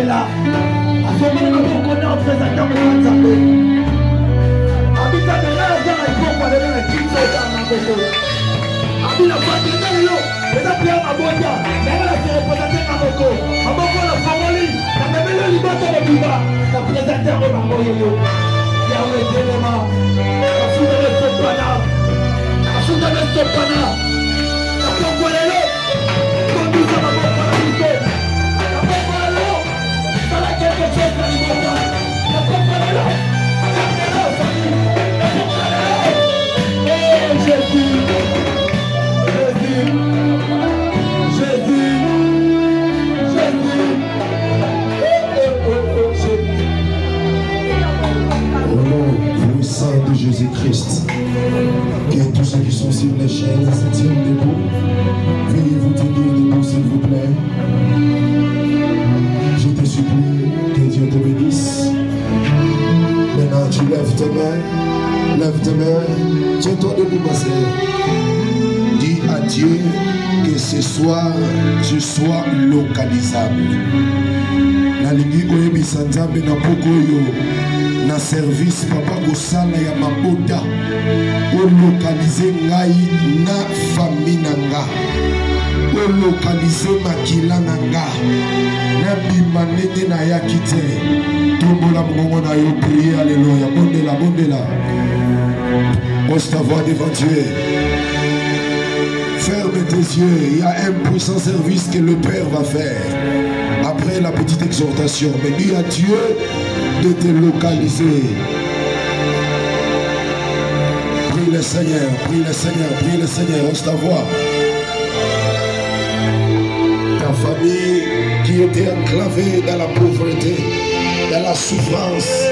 là. À ce moment-là, on connaît en présentant le Nzambe. Habitant de là, il faut parler de la petite chose dans la Boko. Habit la famille de l'eau. Les appelés à Boya. Mais là, c'est représenté à Boko. À Boko, la famille. La même le libato de Biba. La présenté à Boko. Yahweh Téléma. La foule de Sopana. La foule de Sopana. La Boko de l'eau. Conduis à la Boko de l'eau. La Boko de l'eau. Ça a quelque chose à l'Ibota. La Boko de l'eau. La Boko de l'eau, famille. La Boko de l'eau. Oh, Jésus. De Jésus-Christ, que tous ceux qui sont sur les chaises se tiennent debout. Veuillez vous tenir debout, s'il vous plaît. Je te supplie que Dieu te bénisse. Maintenant, tu lèves tes mains. Lève tes mains. Tiens-toi debout, ma sœur. Dis à Dieu que ce soir, tu sois localisable. La ligne Oyebi Sanzambe na Pokoyo. Na service papa kosala ya mabota o localiser ngai na famille nanga o localiser makila nanga na bimanete na ya kite tombola mongo na yo prier alléluia bondela ose ta voix devant Dieu. Ferme tes yeux, il y a un puissant service que le Père va faire après la petite exhortation, mais dis à Dieu de te localiser. Prie le Seigneur, prie le Seigneur, prie le Seigneur, ose ta voix. Ta famille qui était enclavée dans la pauvreté, dans la souffrance,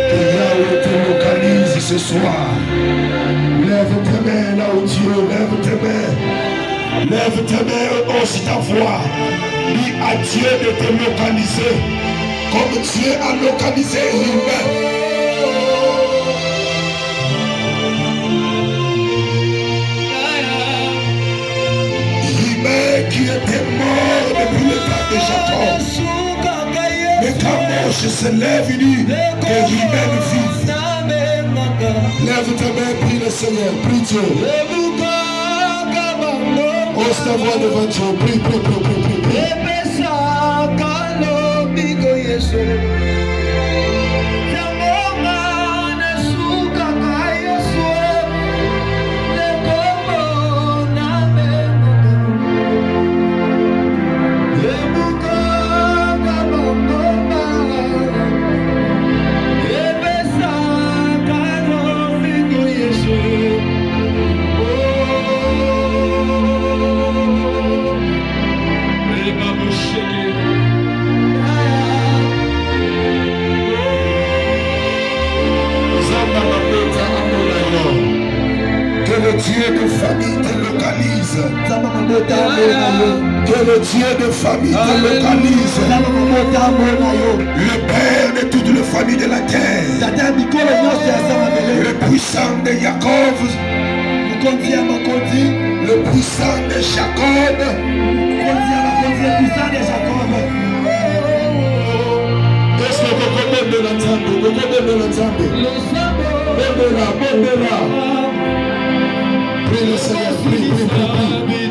que Yahweh te localise ce soir. Lève tes mains là où Dieu, lève tes mains. Lève tes mains, ose ta voix. Dis à Dieu de te localiser. Comme Dieu a localisé l'humain. L'humain qui était mort depuis le temps de Jacob. Mais quand Moïse se lève, il dit que l'humain vive. Lève ta main, prie le Seigneur, prie Dieu. Ose ta voix devant Dieu, prie, prie, prie, prie, prie, prie. Que le Dieu de famille te localise. Que le Dieu de famille te localise. Le Père de toutes les familles de la terre. Le puissant de Jacob. Le puissant de Jacob. Est-ce que vous connaissez l'ensemble? Vous connaissez l'ensemble? Prie le Seigneur, prie, prie, prie, prie.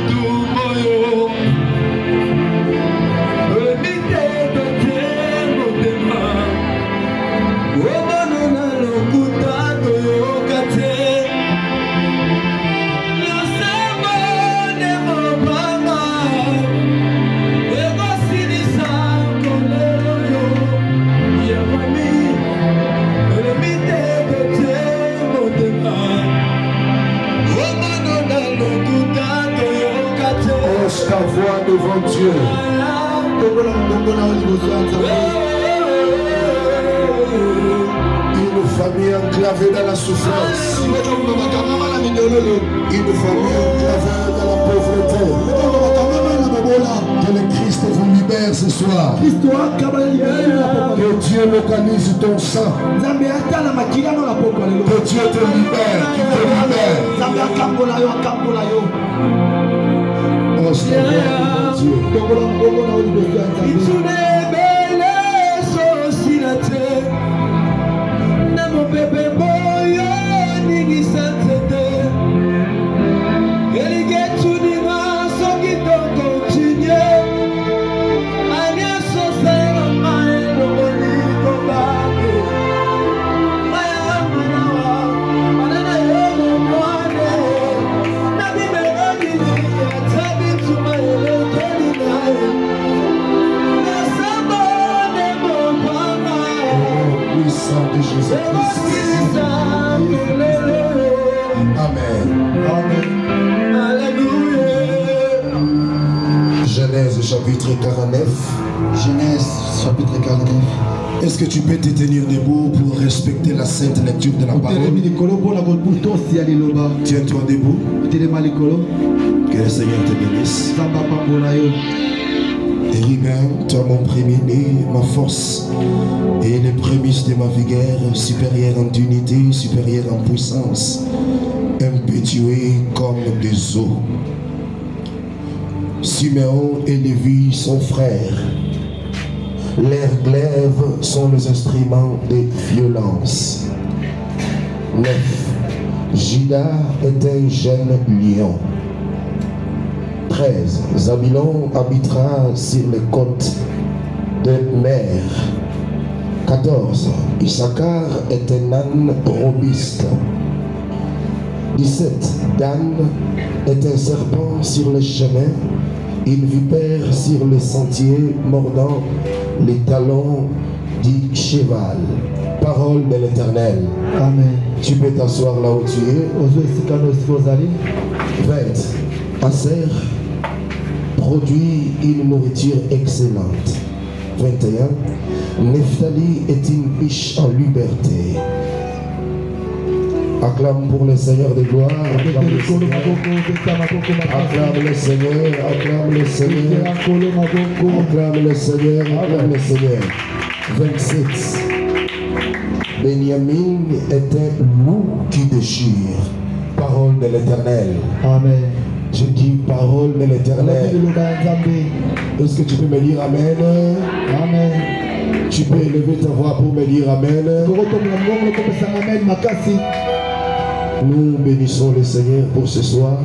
Ta voix devant Dieu. Une famille enclavée dans la souffrance. Une famille enclavée dans la pauvreté. Que le Christ vous libère ce soir. Que Dieu localise ton sang. Que Dieu te libère, qu'il te libère. Amen. Alléluia. Genèse chapitre 49. Genèse chapitre 49. Est-ce que tu peux te tenir debout pour respecter la sainte lecture de la parole? Tiens-toi debout. Que le Seigneur te bénisse. Héribert, toi mon premier-né, ma force et les prémices de ma vigueur, supérieure en unité, supérieure en puissance, impétueux comme des eaux. Siméon et Lévi sont frères. Leurs glaives sont les instruments de violence. 9. Juda est un jeune lion. 13. Zabulon habitera sur les côtes de mer. 14. Issachar est un âne robuste. 17. Dan est un serpent sur les chemins, une vipère sur les sentiers, mordant les talons du cheval. Parole de l'Éternel. Amen. Tu peux t'asseoir là où tu es. 20. Aser produit une nourriture excellente. 21. Nephtali est une biche en liberté. Acclame pour le Seigneur de gloire. Acclame le Seigneur. Acclame le Seigneur. Acclame le Seigneur. Acclame le Seigneur. Acclame le Seigneur. 27. Benjamin est un loup qui déchire. Parole de l'Éternel. Amen. Je dis parole de l'Éternel. Est-ce que tu peux me dire Amen? Amen. Tu peux élever ta voix pour me dire Amen. Nous bénissons le Seigneur pour ce soir.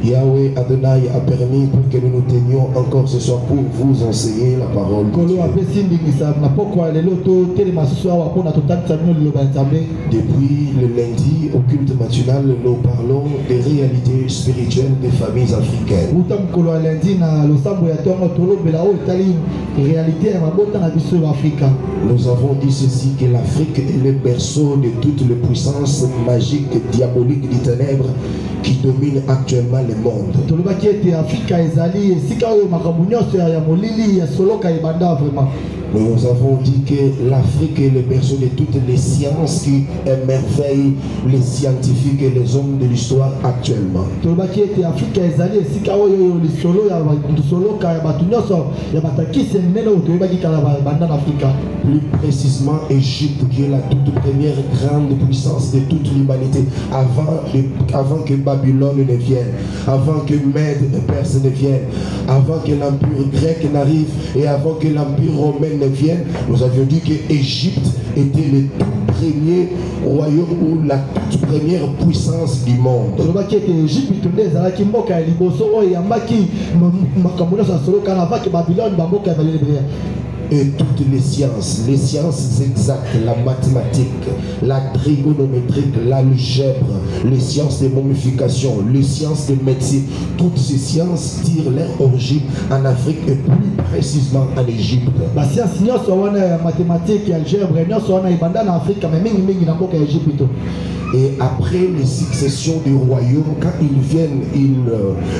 Yahweh Adonai a permis pour que nous nous tenions encore ce soir pour vous enseigner la parole. Depuis le lundi au culte matinal, nous parlons des réalités spirituelles des familles africaines. Nous avons dit ceci, que l'Afrique est le berceau de toutes les puissances magiques, diaboliques des ténèbres qui dominent actuellement le monde. Nous avons dit que l'Afrique est le berceau de toutes les sciences qui émerveillent les scientifiques et les hommes de l'histoire actuellement. Plus précisément, Égypte, qui est la toute première grande puissance de toute l'humanité, avant que Babylone ne vienne, avant que Mède et Perse ne viennent, avant que l'empire grec n'arrive et avant que l'empire romain ne vienne, nous avions dit que Égypte était le tout premier royaume ou la toute première puissance du monde. Et toutes les sciences exactes, la mathématique, la trigonométrique, l'algèbre, les sciences de momification, les sciences de médecine, toutes ces sciences tirent leur origine en Afrique et plus précisément en Égypte. Et après les successions du royaume, quand ils viennent, ils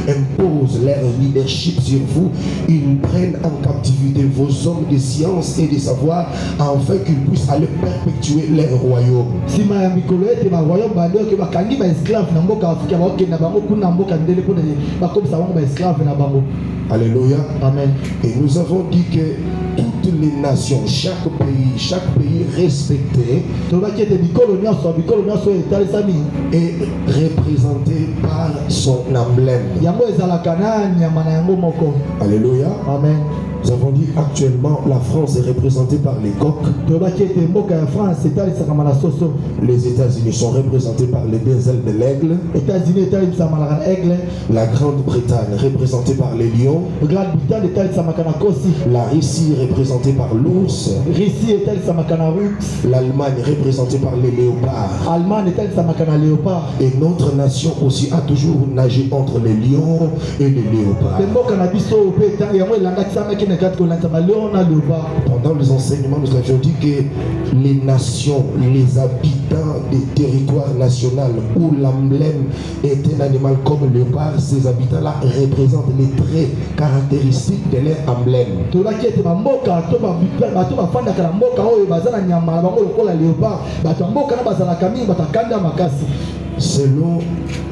imposent leur leadership sur vous, ils prennent en captivité vos hommes de science et de savoir, afin qu'ils puissent aller perpétuer leur royaume. Alléluia. Amen. Et nous avons dit que toutes les nations, chaque pays respecté est représenté par son emblème. Alléluia. Amen. Nous avons dit actuellement la France est représentée par les coqs. Les États-Unis sont représentés par les deux ailes de l'aigle. La Grande-Bretagne représentée par les lions. La Russie représentée par l'ours. L'Allemagne représentée par les léopards. Et notre nation aussi a toujours nagé entre les lions et les léopards. Pendant les enseignements, nous avions dit que les nations, les habitants des territoires nationaux où l'emblème est un animal comme le léopard, ces habitants-là représentent les traits caractéristiques de leur emblème. Selon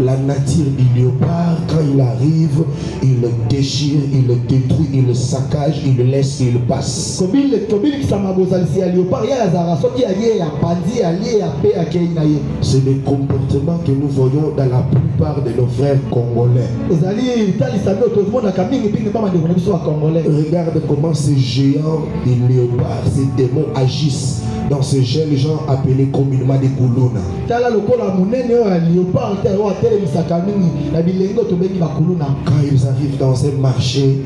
la nature du léopard, quand il arrive, il le déchire, il le détruit, il le saccage, il le laisse et il passe. C'est le comportement que nous voyons dans la plupart de nos frères congolais. Regarde comment ces géants des léopards, ces démons agissent dans ces jeunes gens appelés communément des Kuluna. Quand ils arrivent dans un marché,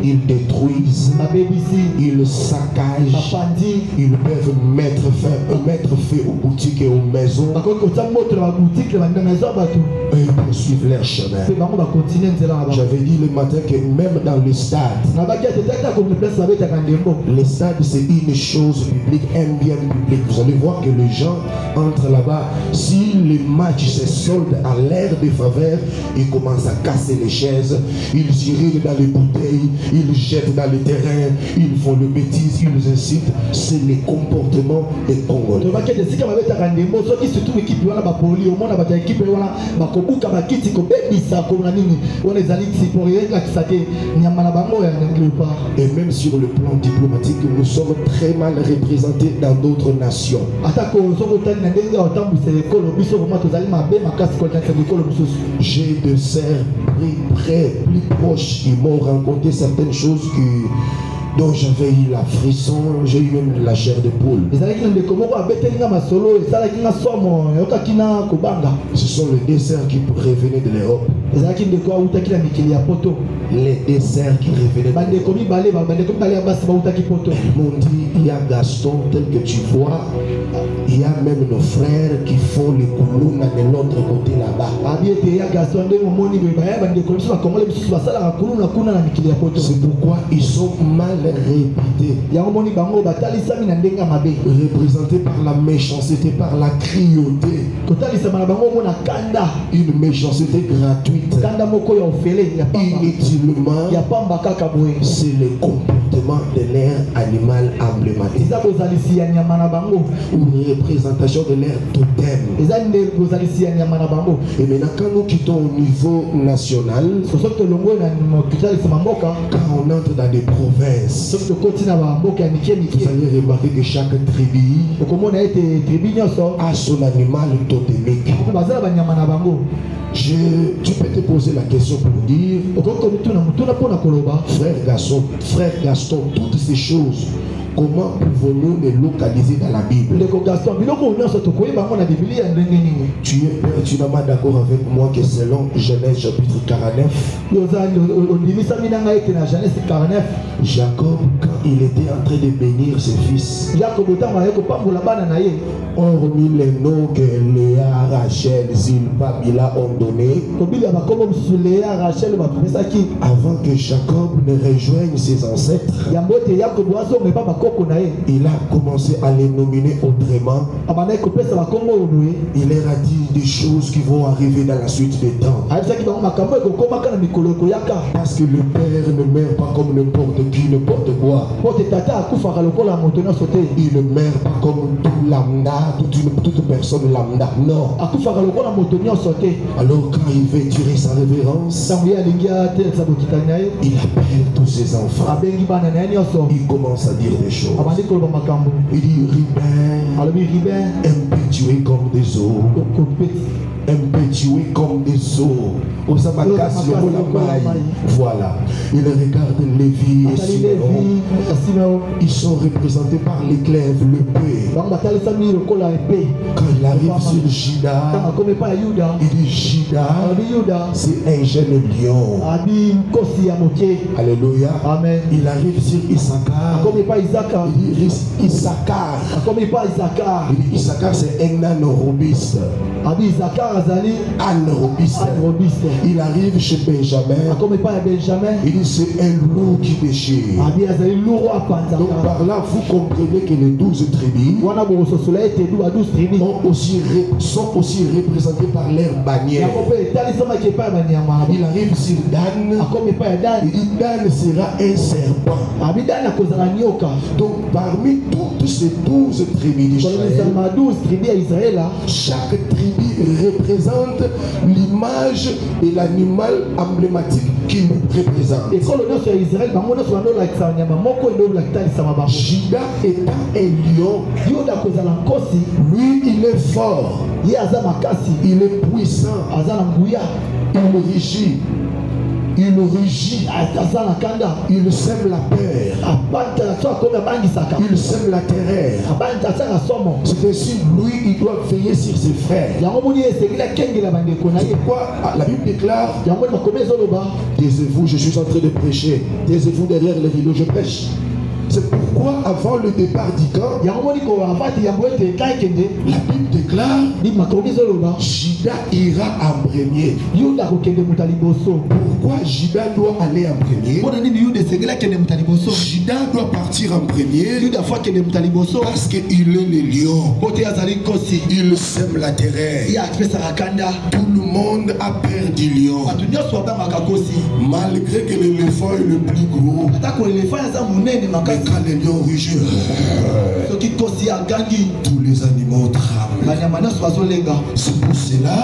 ils détruisent, ils saccagent, ils peuvent mettre feu aux boutiques et aux maisons et ils poursuivent leur chemin. J'avais dit le matin que même dans le stade, le stade c'est une chose publique, un bien public. Vous allez voir que les gens entrent là-bas. Si le match se solde à l'air de faveur, ils commencent à casser les chaises, ils irriguent dans les bouteilles, ils jettent dans le terrain, ils font le bêtise, ils incitent. C'est le comportement des Congolais. Et même sur le plan diplomatique, nous sommes très mal représentés dans d'autres nations. J'ai de sœurs plus proches, ils m'ont raconté certaines choses dont j'avais eu la frisson, j'ai eu même la chair de poule. Ce sont les desserts qui revenaient de l'Europe. Les desserts qui revenaient de l'Europe. Ils m'ont dit, il y a Gaston tel que tu vois, il y a même nos frères qui font les Kuluna de l'autre côté là-bas. C'est pourquoi ils sont mal réputés, représentés par la méchanceté, par la cruauté, une méchanceté gratuite, inutilement. C'est le comportement de leur animal emblématique, une représentation de leur totem. Et maintenant quand nous quittons au niveau national, quand on entre dans des provinces, vous allez remarquer que chaque tribu a son animal totémique. Tu peux te poser la question pour dire, frère Gaston, toutes ces choses, comment pouvons-nous les localiser dans la Bible? Tu es pertinemment d'accord avec moi que selon Genèse chapitre 49, Jacob, quand il était en train de bénir ses fils, hormis les noms que Léa, Rachel, Zilpa, Bila ont donné, avant que Jacob ne rejoigne ses ancêtres, il a commencé à les nominer autrement. Il leur a dit des choses qui vont arriver dans la suite des temps. Parce que le père ne meurt pas comme n'importe qui, n'importe quoi. Il ne meurt pas comme tout lambda, toute personne lambda. Non. Alors quand il veut tirer sa révérence, il appelle tous ses enfants. Il commence à dire des choses. Il dit Ribin, impétué comme des eaux. Impétué comme des eaux. Voilà. Il regarde Lévi et Simon. Ils sont représentés par l'éclève, le P. Quand il arrive sur Juda, il dit Juda, c'est un jeune lion. Alléluia. Amen. Il arrive sur Issachar. Isaka. Il dit Issachar. Comme il parle Isaka. Il dit Issachar c'est un âne robuste. Abi Isaka azali Âne robuste. Il arrive chez Benjamin. Comme il parle Benjamin. Il dit c'est un loup qui déchire. Abi azali lourd à panza. Donc par là vous comprenez que les 12 tribus sont aussi représentés par leur bannière. Il arrive sur Dan. Il dit Dan sera un serpent. Donc parmi toutes ces 12 tribus d'Israël, chaque tribu représente l'image et l'animal emblématique qu'il représente. Juda étant un lion, lui il est fort, il est puissant, il rugit, il sème la peur, il sème la terreur. C'est ainsi, lui, il doit veiller sur ses frères. C'est pourquoi la Bible déclare: taisez-vous, je suis en train de prêcher. Taisez-vous derrière les rideaux, je prêche. C'est pourquoi avant le départ du camp, la Bible déclare: Juda ira en premier. Pourquoi Juda doit aller en premier? Juda doit partir en premier parce qu'il est le lion. Il sème la terreur. Tout le monde a peur du lion. Malgré que l'éléphant est le plus gros, mais quand les lions rugissent, tous les animaux tremblent. C'est pour cela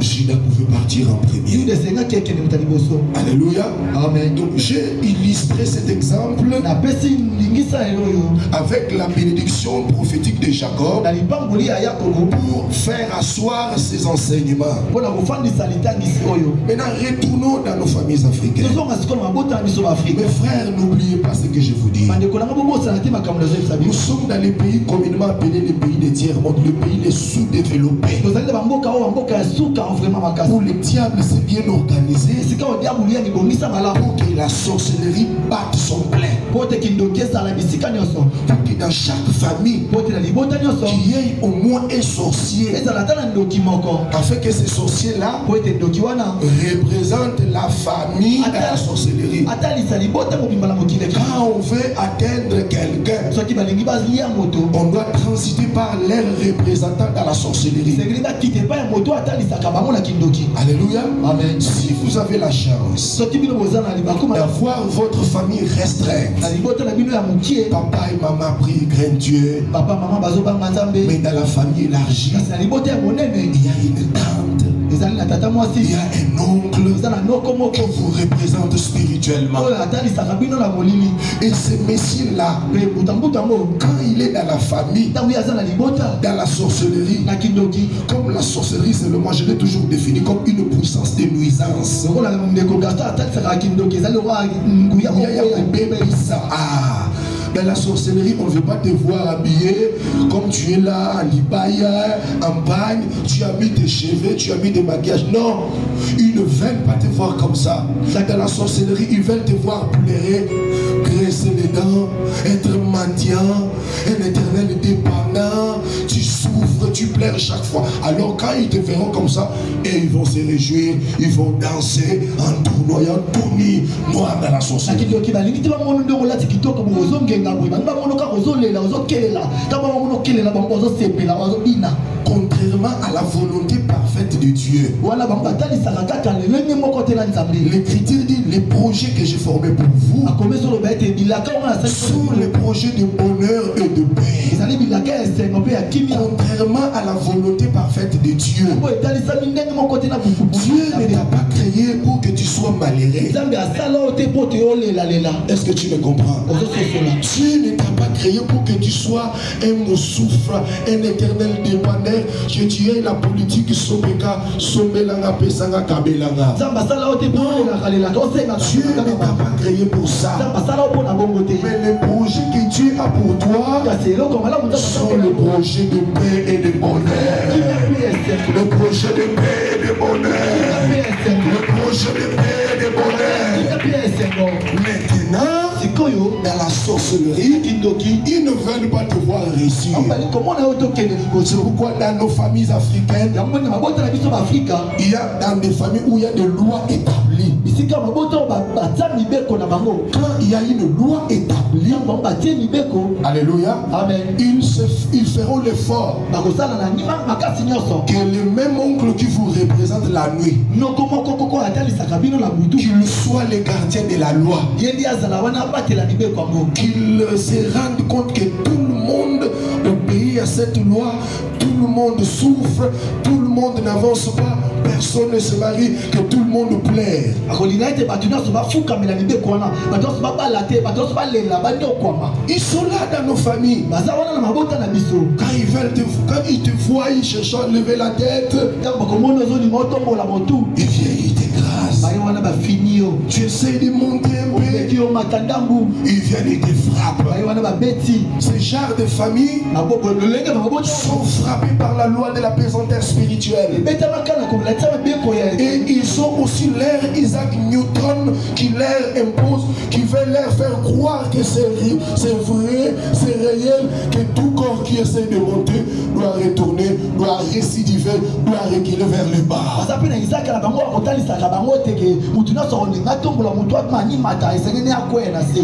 Juda pouvait partir en premier. Alléluia. Amen. Donc j'ai illustré cet exemple avec la bénédiction prophétique de Jacob pour faire asseoir ses enseignements. Maintenant retournons dans nos familles africaines. Mes frères, n'oubliez pas ce que je vous dis. Nous sommes dans les pays communément appelés les pays des tiers-monde, les pays les sous-développés, où le diable s'est bien organisé pour que la sorcellerie batte son plein. Pour que dans chaque famille, il y ait au moins un sorcier, afin que ces sorciers-là représentent la famille de la sorcellerie. Quand on veut atteindre quelqu'un, on doit transiter par l'air représentant dans la sorcellerie. Alléluia. Amen. Si vous avez la chance d'avoir votre famille restreinte, papa et maman prient, craignent Dieu, mais dans la famille élargie, il y a une tante, il y a un oncle qui vous représente spirituellement. Et ce messieurs-là, quand il est dans la famille, dans la sorcellerie, comme la sorcellerie, c'est le moi je l'ai toujours défini comme une puissance de nuisance. Dans la sorcellerie, on ne veut pas te voir habillé comme tu es là, en libaya, en bagne, tu as mis tes cheveux, tu as mis des maquillages. Non, ils ne veulent pas te voir comme ça. Dans la sorcellerie, ils veulent te voir pleurer, graisser les dents, être mendiant, un éternel dépendant. Tu souffres, tu pleures chaque fois. Alors quand ils te verront comme ça, et ils vont se réjouir, ils vont danser en tournoyant, tout nu, noir dans la sorcellerie. Contrairement à la volonté parfaite de Dieu, l'Écriture dit les projets que j'ai formés pour vous sont les projets de bonheur et de paix. Contrairement à la volonté parfaite de Dieu, Dieu ne t'a pas créé pour que tu sois malheureux. Est-ce que tu me comprends? Dieu ne t'a pas créé pour que tu sois un moussoufra, un éternel dépendant, que tu aies la politique Sobeka, Sombelanga, Pesanga, Kabelanga. Dieu ne t'a pas créé pour ça. Mais les projets que Dieu a pour toi sont les projets de paix et de bonheur. Le projet de paix et de bonheur. Le projet de paix et de bonheur. Maintenant, dans la sorcellerie, ils ne veulent pas te voir réussir. C'est pourquoi dans nos familles africaines, il y a dans des familles où il y a des lois établies. Quand il y a une loi établie, alléluia, amen, ils feront l'effort que le même oncle qui vous représente la nuit, qu'il soit le gardien de la loi, qu'il se rende compte que tout le monde obéit à cette loi, tout le monde souffre, tout le monde n'avance pas, personne ne se marie, que tout le monde plaire. Ils sont là dans nos familles. Quand ils te voient, ils cherchent à lever la tête, ils viennent, ils t'écrasent. Tu essaies de monter un peu, ils viennent, ils te frappent. Ce genre de famille sont frappés par la loi de la pesanteur spirituelle. Et ils ont aussi l'air Isaac Newton qui leur impose, qui veut leur faire croire que c'est vrai, c'est réel, que tout corps qui essaie de monter doit retourner, doit récidiver, doit reculer vers le bas.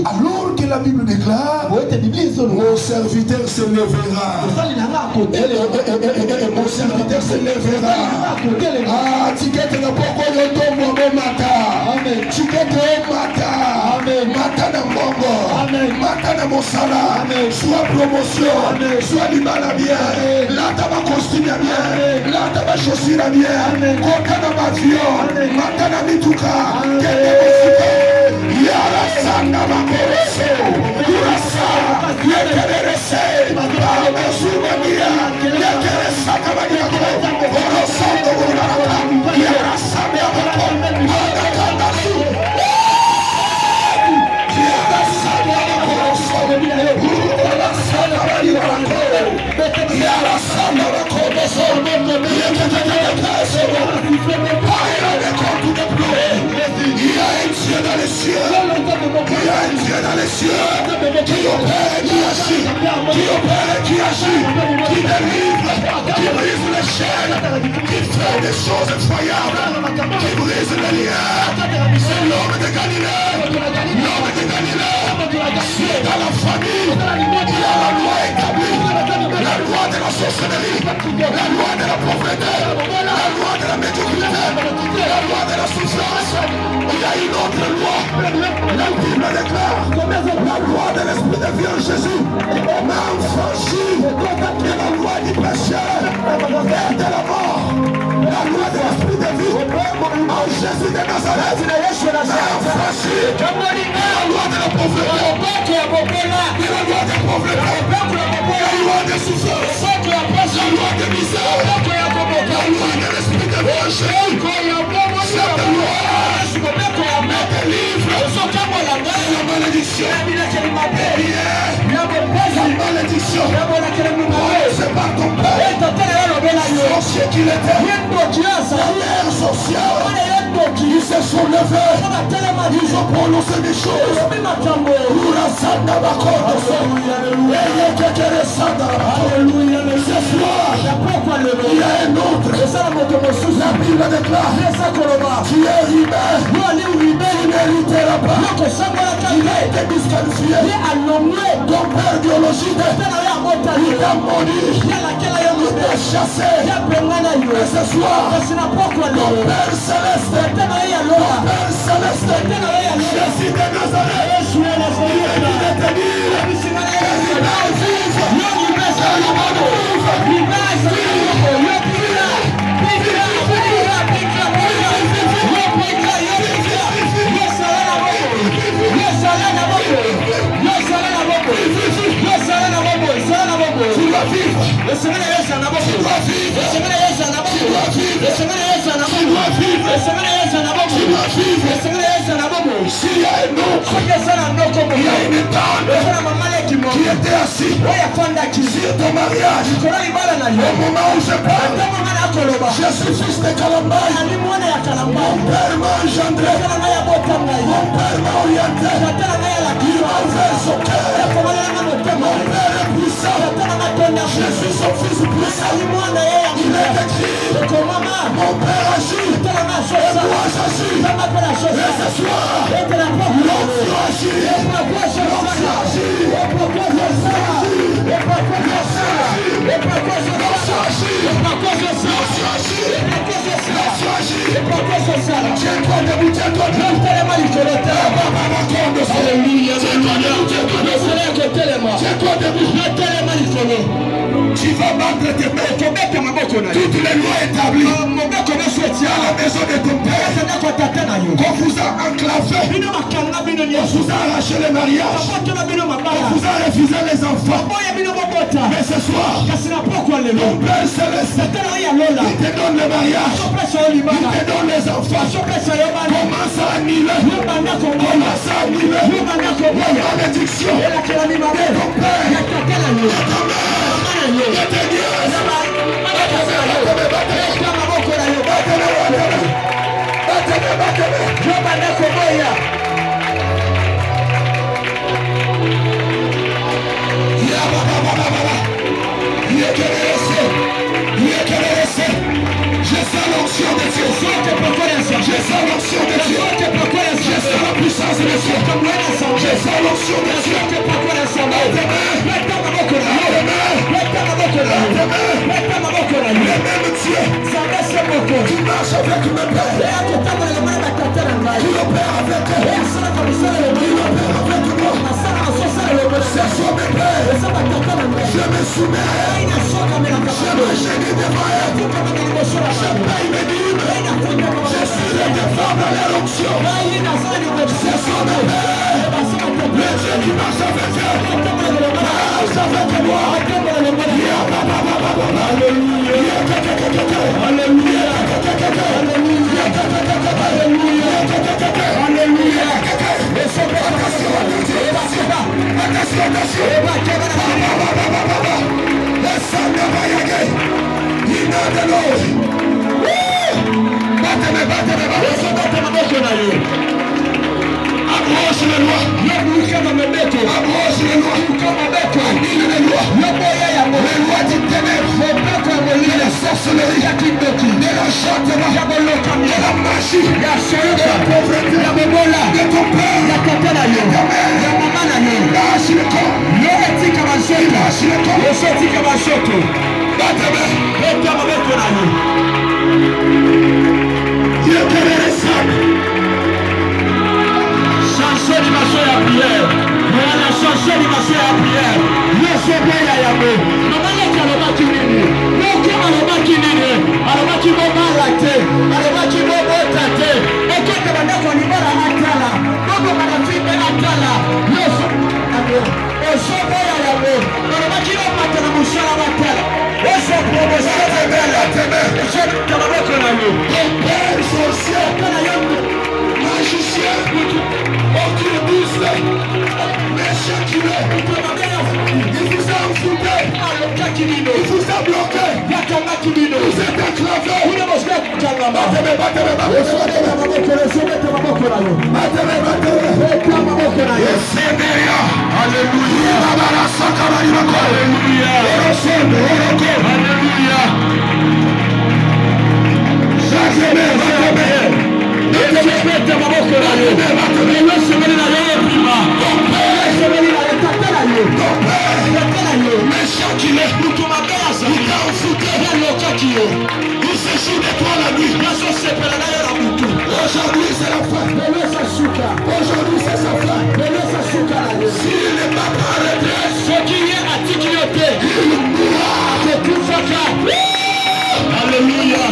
Alors que la Bible déclare, mon serviteur se lèvera. Et mon serviteur se lèvera. Ah, ticket na poko yoto mo mata. Amen. Ticket mata. Amen. Mata na mbongo. Amen. Mata na mosala. Amen. Soit promotion. Amen. Soit libala bien. Là ta ma costume bien. Là ta ma chaussure bien. Amen. Kota na avion. Amen. Mata na mituka. Yara sanga makorese. Urasa. Yekerese. Amen. Subania. Yekeresa kabania ko. Orosando uraka. Yara sanga makorese. Yara sanga makorese. Il y a un Dieu dans les cieux. Il y a un Dieu dans les cieux qui opère, qui agit, qui agit, qui délivre, qui brise les chaînes, qui fait des choses incroyables, qui brise les liens. C'est l'homme de Galilée. L'homme de Galilée. C'est dans la famille. Il y a la loi établie. La loi de la sorcellerie. La loi de la pauvreté. La loi de la médiocrité. La loi de la souffrance. Il y a une autre loi. La Bible déclare la loi de l'Esprit de Dieu en Jésus m'a affranchi de la loi du péché et de la mort. La loi de l'Esprit de vie en Jésus de Nazareth m'a affranchi de la loi de la pauvreté, de la loi de la pauvreté, de la loi de souffrance, de la loi de misère, la loi de l'Esprit de Dieu en Jésus. Cette loi me délivre la malédiction. La malédiction. C'est par ton père. Sorcier qu'il était. La mère sociale. Ils se sont levés. Ils ont prononcé des choses. Alléluia. Ce soir, il y a un autre. La Bible déclare tu es humain. Tu n'hériteras pas. Il a été disqualifié. Ton père biologique il t'a maudit. Il t'a chassé. Et ce soir, ton Père céleste, Jésus de Nazareth, il est de te dire qu'il va s'il y a un autre, il y a une dame qui était assise sur ton mariage. Au moment où je parle, Je suis fils de Kalambaï. Mon père m'a engendré. Mon père m'a orienté. Il m'a ouvert son cœur. Mon père est puissant. Je suis son fils puissant. Il est écrit. Mon père agit. Et moi j'agis. Et ce soir, l'onction agit. L'onction tu vas battre tes mains. Toutes les lois établies à la maison de ton père qu'on vous a enclavé, on vous a arraché les mariages, on vous a refusé les enfants. Mais ce soir, ton Père Céleste, il te donne le mariage, il te donne les enfants. Commence à annuler, commence à annuler la malédiction de ton père, de ta mère, de tes nièces. Je sens l'onction de Dieu. Je sens l'onction de Dieu. Je sens la puissance de Dieu. Je sens l'onction de Dieu. Le même Dieu qui marche avec mes pères, qui opère avec eux, qui opère avec moi. C'est soit mes pères, je me soumets, je me génis devant eux, je paye mes dîmes, je suis le défend dans leur onction. C'est soit mes pères, le Dieu qui marche avec eux, marche avec moi. Approche les lois. Approche les lois. Annule les lois. Les lois du ténèbre. De la sorcellerie. De l'enchantement. De la magie. De la pauvreté. De ton père. De ta mère. Lâche le corps. Lâche le corps. Battez-moi. Dieu te les ressemble. Changer l'image à la prière. Voilà, changer l'image à la prière. Le Seigneur est à vous. Maman, il y a le maquinini. Donc, il y a le maquinini. Alors, tu vas m'arrêter. Alors, tu vas m'arrêter. Et quand tu vas dire qu'on y va à Atala. Donc, on va la faire à Atala. Le Seigneur est à vous. Alors, tu vas mettre la bouche à la Atala. Et c'est pour le Seigneur. Je te la reconnais. Ton Père sorcier. Magicien. Occultiste. Méchant qui est. Il vous a enfouté. Il vous a bloqué. Vous êtes enclavé. Aujourd'hui c'est la fin. Aujourd'hui c'est sa fin. S'il n'est pas arrêté, ce qui est à ticnoter, il mourra. Alléluia.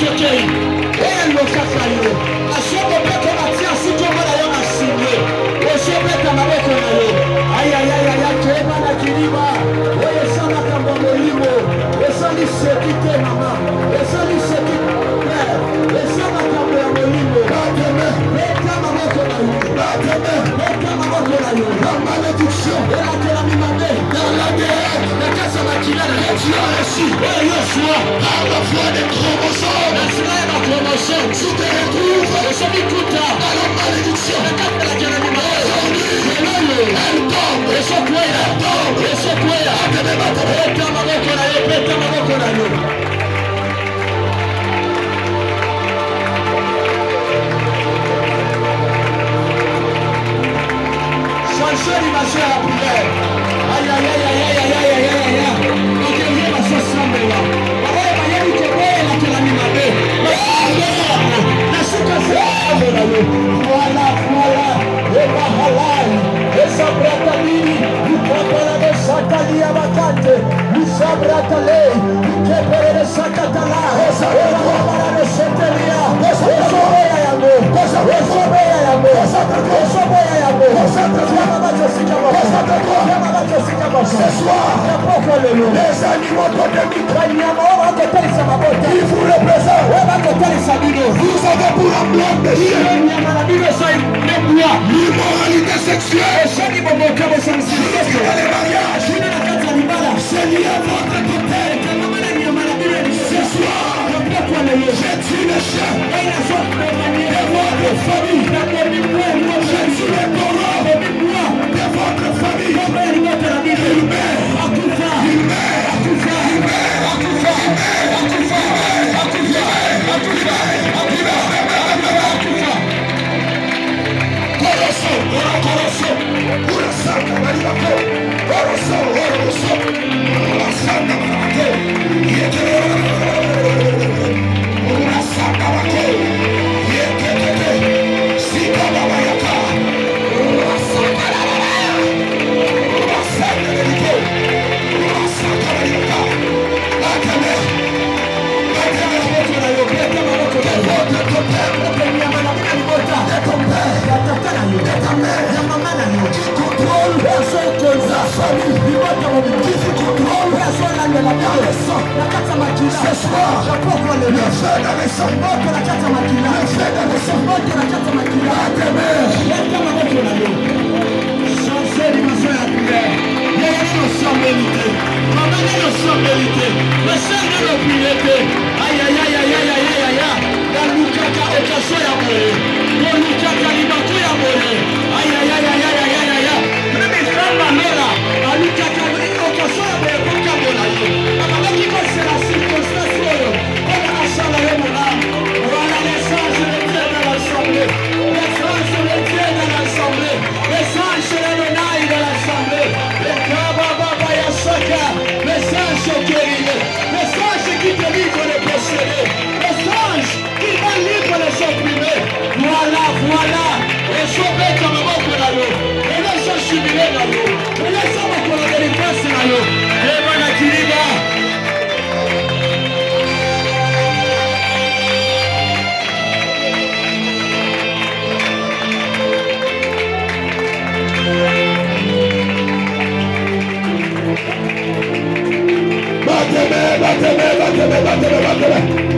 Tokei. Et le Kakayo. A chaque fois qu'on a tiré, si tu vas d'ailleurs à signer. Et je vais t'en avoir ton aïe. Aïe, aïe, aïe, aïe, tu es mal à Kiriba. Et ça m'a comme un molimo. Et ça lui c'est quitté, maman. Et ça lui c'est quitté. Et ça m'a comme un molimo. Et ta maman ton aïe. Et ta maman ton aïe. La malédiction. Et la terre à mi-mamé. Dans la guerre. La casse à maquiller. Tu as réussi. Et Yoshua. Par la foi des chromosomes. La slave à chromosomes. Tu te retrouves. Et ça m'écoute. Dans la malédiction. La casse à la terre à mi-mamé. Elle tombe. Et ça quoi. Elle tombe. Et ça quoi. Et ta maman ton aïe. Et ta maman ton aïe. Chanchez ma soeur à prière. Aïe aïe aïe aïe aïe aïe aïe aïe aïe. Donc il vient ma soeur semble là. Papa il m'a dit que moi il a qu'il a mis ma main. La souka c'est voilà voilà. Et va halal. Et ça brata mini. Il prépare le satali à bakate. Il sabrata lei. Il prépare le sakatala. Et ça prépare le setelia. Et ça boya yango. Et ça boya yango. Et ça boya yango. Ce soir, les animaux totémiques, qui vous représentent, vous avez pour emblème de chien l'immoralité sexuelle. Les mariages, c'est lié à votre totem. Ce soir, je tue les chiens de votre famille. Je tue les corps de votre famille. Il Battez-le.